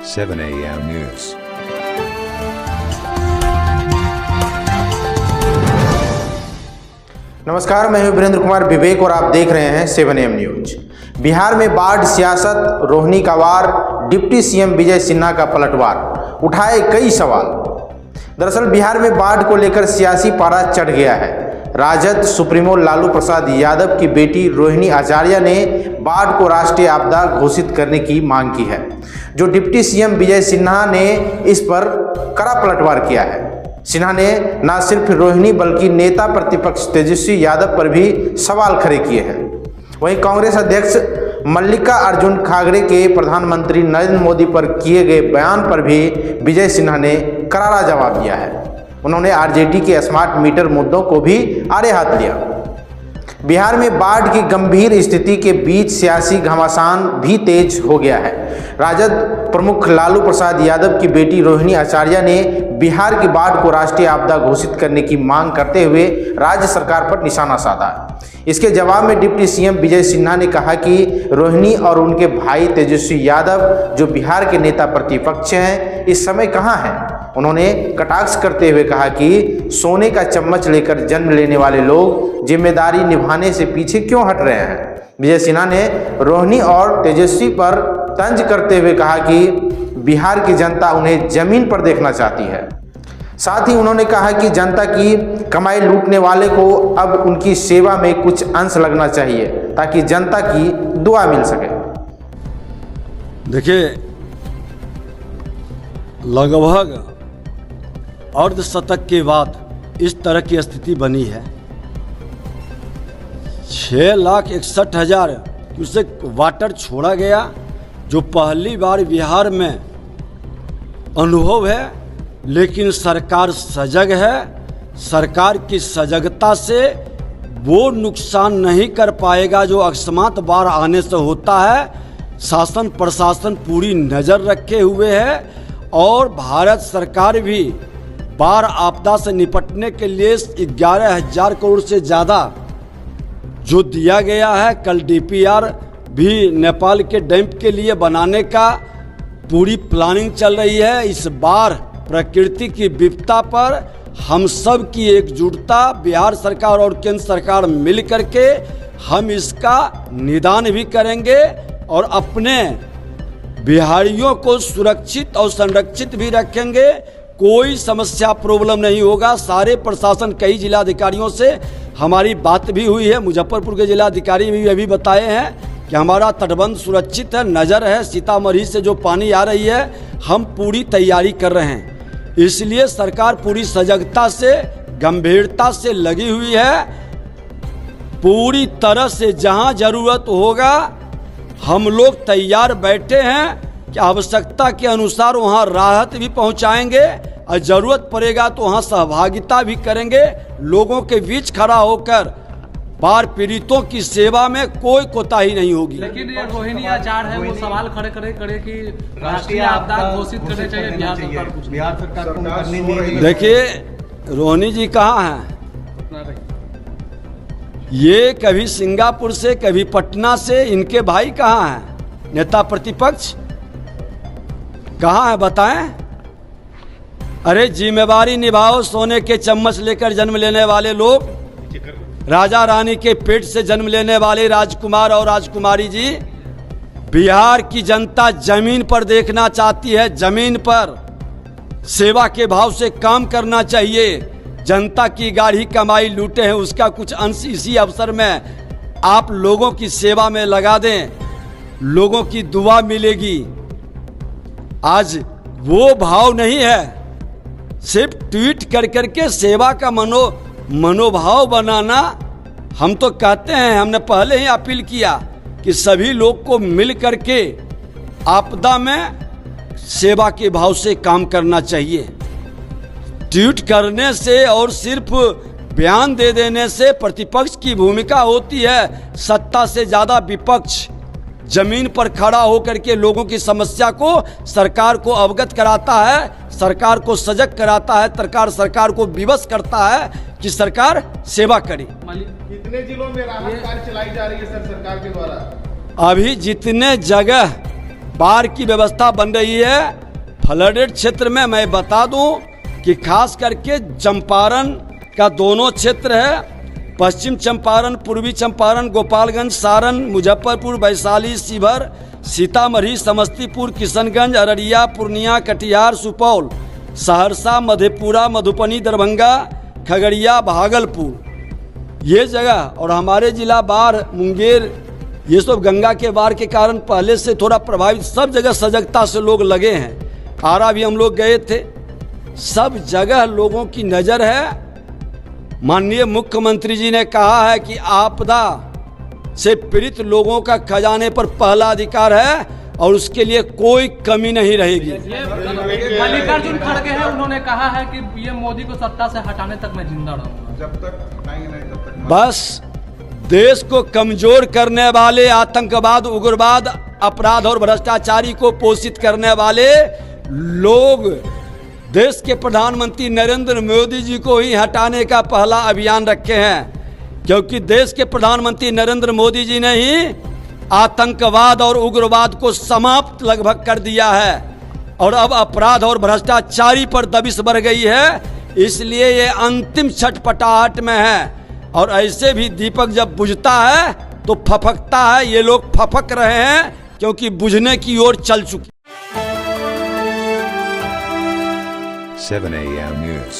7 AM News. नमस्कार, मैं हूं वीरेंद्र कुमार विवेक और आप देख रहे हैं 7 AM न्यूज। बिहार में बाढ़ सियासत, रोहिणी का वार, डिप्टी सीएम विजय सिन्हा का पलटवार, उठाए कई सवाल। दरअसल बिहार में बाढ़ को लेकर सियासी पारा चढ़ गया है। राजद सुप्रीमो लालू प्रसाद यादव की बेटी रोहिणी आचार्य ने बाढ़ को राष्ट्रीय आपदा घोषित करने की मांग की है, जो डिप्टी सीएम विजय सिन्हा ने इस पर कड़ा पलटवार किया है। सिन्हा ने न सिर्फ रोहिणी बल्कि नेता प्रतिपक्ष तेजस्वी यादव पर भी सवाल खड़े किए हैं। वहीं कांग्रेस अध्यक्ष मल्लिकार्जुन खड़गे के प्रधानमंत्री नरेंद्र मोदी पर किए गए बयान पर भी विजय सिन्हा ने करारा जवाब दिया है। उन्होंने आरजेडी के स्मार्ट मीटर मुद्दों को भी आड़े हाथ लिया। बिहार में बाढ़ की गंभीर स्थिति के बीच सियासी घमासान भी तेज हो गया है। राजद प्रमुख लालू प्रसाद यादव की बेटी रोहिणी आचार्य ने बिहार की बाढ़ को राष्ट्रीय आपदा घोषित करने की मांग करते हुए राज्य सरकार पर निशाना साधा। इसके जवाब में डिप्टी सीएम विजय सिन्हा ने कहा कि रोहिणी और उनके भाई तेजस्वी यादव, जो बिहार के नेता प्रतिपक्ष हैं, इस समय कहां हैं। उन्होंने कटाक्ष करते हुए कहा कि सोने का चम्मच लेकर जन्म लेने वाले लोग जिम्मेदारी निभाने से पीछे क्यों हट रहे हैं। विजय सिन्हा ने रोहिणी और तेजस्वी पर तंज करते हुए कहा कि बिहार की जनता उन्हें जमीन पर देखना चाहती है। साथ ही उन्होंने कहा कि जनता की कमाई लूटने वाले को अब उनकी सेवा में कुछ अंश लगना चाहिए, ताकि जनता की दुआ मिल सके। देखिए, लगभग अर्धशतक के बाद इस तरह की स्थिति बनी है। 6,61,000 क्यूसेक वाटर छोड़ा गया, जो पहली बार बिहार में अनुभव है। लेकिन सरकार सजग है। सरकार की सजगता से वो नुकसान नहीं कर पाएगा जो अकस्मात बाढ़ आने से होता है। शासन प्रशासन पूरी नज़र रखे हुए है और भारत सरकार भी बाढ़ आपदा से निपटने के लिए 11,000 करोड़ से ज़्यादा जो दिया गया है। कल डीपीआर भी नेपाल के डैम के लिए बनाने का पूरी प्लानिंग चल रही है। इस बार प्रकृति की विपदा पर हम सब की एकजुटता, बिहार सरकार और केंद्र सरकार मिल करके हम इसका निदान भी करेंगे और अपने बिहारियों को सुरक्षित और संरक्षित भी रखेंगे। कोई समस्या प्रॉब्लम नहीं होगा। सारे प्रशासन, कई जिलाधिकारियों से हमारी बात भी हुई है। मुजफ्फरपुर के जिलाधिकारी भी अभी बताए हैं कि हमारा तटबंध सुरक्षित है, नज़र है। सीतामढ़ी से जो पानी आ रही है, हम पूरी तैयारी कर रहे हैं। इसलिए सरकार पूरी सजगता से, गंभीरता से लगी हुई है। पूरी तरह से जहां ज़रूरत होगा हम लोग तैयार बैठे हैं कि आवश्यकता के अनुसार वहां राहत भी पहुंचाएंगे और ज़रूरत पड़ेगा तो वहां सहभागिता भी करेंगे। लोगों के बीच खड़ा होकर बाढ़ पीड़ितों की सेवा में कोई कोताही नहीं होगी। लेकिन ये रोहिणी आचार्य है, वो सवाल खड़े करे कि राष्ट्रीय आपदा घोषित करने चाहिए बिहार सरकार। देखिए, रोहिणी जी कहाँ हैं? ये कभी सिंगापुर से, कभी पटना से। इनके भाई कहाँ हैं? नेता प्रतिपक्ष कहाँ है, बताएं। अरे जिम्मेवारी निभाओ। सोने के चम्मच लेकर जन्म लेने वाले लोग, राजा रानी के पेट से जन्म लेने वाले राजकुमार और राजकुमारी जी, बिहार की जनता जमीन पर देखना चाहती है। जमीन पर सेवा के भाव से काम करना चाहिए। जनता की गाढ़ी कमाई लूटे हैं, उसका कुछ अंश इसी अवसर में आप लोगों की सेवा में लगा दें, लोगों की दुआ मिलेगी। आज वो भाव नहीं है। सिर्फ ट्वीट कर करके सेवा का मनोभाव बनाना। हम तो कहते हैं, हमने पहले ही अपील किया कि सभी लोग को मिल करके आपदा में सेवा के भाव से काम करना चाहिए। ट्वीट करने से और सिर्फ बयान दे देने से प्रतिपक्ष की भूमिका होती है। सत्ता से ज़्यादा विपक्ष जमीन पर खड़ा होकर के लोगों की समस्या को सरकार को अवगत कराता है, सरकार को सजग कराता है, सरकार को विवश करता है कि सरकार सेवा करे। कितने जिलों में राहत कार्य चलाई जा रही है सर सरकार के द्वारा? अभी जितने जगह बाढ़ की व्यवस्था बन रही है। फ्लडेड क्षेत्र में मैं बता दूं कि खास करके चंपारण का दोनों क्षेत्र है, पश्चिम चंपारण, पूर्वी चंपारण, गोपालगंज, सारण, मुजफ्फरपुर, वैशाली, शिवहर, सीतामढ़ी, समस्तीपुर, किशनगंज, अररिया, पूर्णिया, कटिहार, सुपौल, सहरसा, मधेपुरा, मधुबनी, दरभंगा, खगड़िया, भागलपुर, ये जगह और हमारे जिला बाढ़, मुंगेर, ये सब गंगा के बाढ़ के कारण पहले से थोड़ा प्रभावित, सब जगह सजगता से लोग लगे हैं। आरा भी हम लोग गए थे, सब जगह लोगों की नज़र है। माननीय मुख्यमंत्री जी ने कहा है कि आपदा से पीड़ित लोगों का खजाने पर पहला अधिकार है और उसके लिए कोई कमी नहीं रहेगी। मल्लिकार्जुन खड़गे हैं, उन्होंने कहा है कि पीएम मोदी को सत्ता से हटाने तक मैं जिंदा रहूंगा। जब तक हटाएंगे नहीं तब तक बस देश को कमजोर करने वाले, आतंकवाद, उग्रवाद, अपराध और भ्रष्टाचारी को पोषित करने वाले लोग देश के प्रधानमंत्री नरेंद्र मोदी जी को ही हटाने का पहला अभियान रखे हैं, क्योंकि देश के प्रधानमंत्री नरेंद्र मोदी जी ने ही आतंकवाद और उग्रवाद को समाप्त लगभग कर दिया है और अब अपराध और भ्रष्टाचारी पर दबिश बढ़ गई है। इसलिए ये अंतिम छटपटाहट में है और ऐसे भी दीपक जब बुझता है तो फफकता है। ये लोग फफक रहे हैं क्योंकि बुझने की ओर चल चुकी। 7 AM News